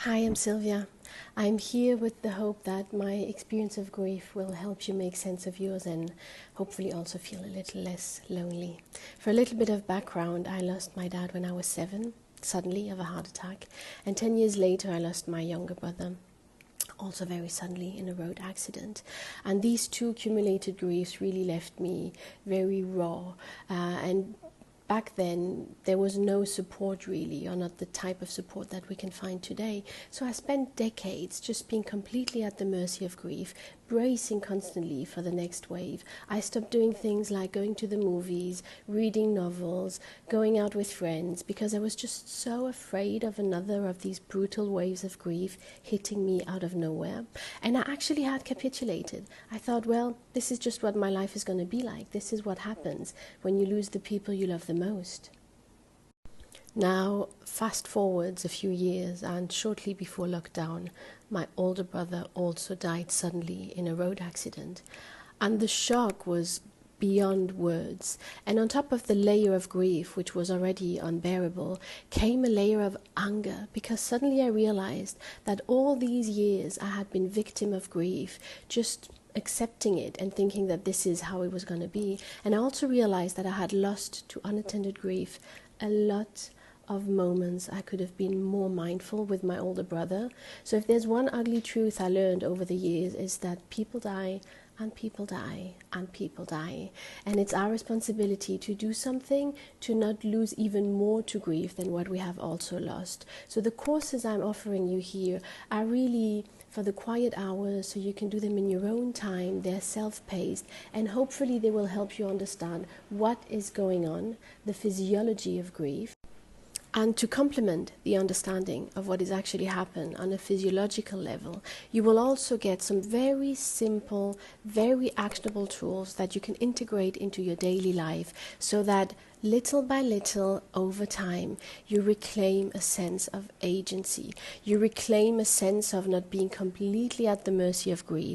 Hi, I'm Sylvia. I'm here with the hope that my experience of grief will help you make sense of yours and hopefully also feel a little less lonely. For a little bit of background, I lost my dad when I was 7, suddenly of a heart attack, and 10 years later I lost my younger brother, also very suddenly in a road accident. And these two accumulated griefs really left me very raw, and back then there was no support really, or not the type of support that we can find today. So I spent decades just being completely at the mercy of grief, bracing constantly for the next wave. I stopped doing things like going to the movies, reading novels, going out with friends, because I was just so afraid of another of these brutal waves of grief hitting me out of nowhere. And I actually had capitulated. I thought, well, this is just what my life is going to be like. This is what happens when you lose the people you love the most. Now, fast forwards a few years, and shortly before lockdown, my older brother also died suddenly in a road accident. And the shock was beyond words. And on top of the layer of grief, which was already unbearable, came a layer of anger, because suddenly I realized that all these years I had been victim of grief, just accepting it and thinking that this is how it was going to be. And I also realized that I had lost to unattended grief a lot of moments I could have been more mindful with my older brother. So if there's one ugly truth I learned over the years, is that people die and people die and people die, and it's our responsibility to do something to not lose even more to grief than what we have also lost. So the courses I'm offering you here are really for the quiet hours, so you can do them in your own time. They're self-paced, and hopefully they will help you understand what is going on, the physiology of grief. And to complement the understanding of what is actually happening on a physiological level, you will also get some very simple, very actionable tools that you can integrate into your daily life, so that little by little, over time, you reclaim a sense of agency. You reclaim a sense of not being completely at the mercy of grief.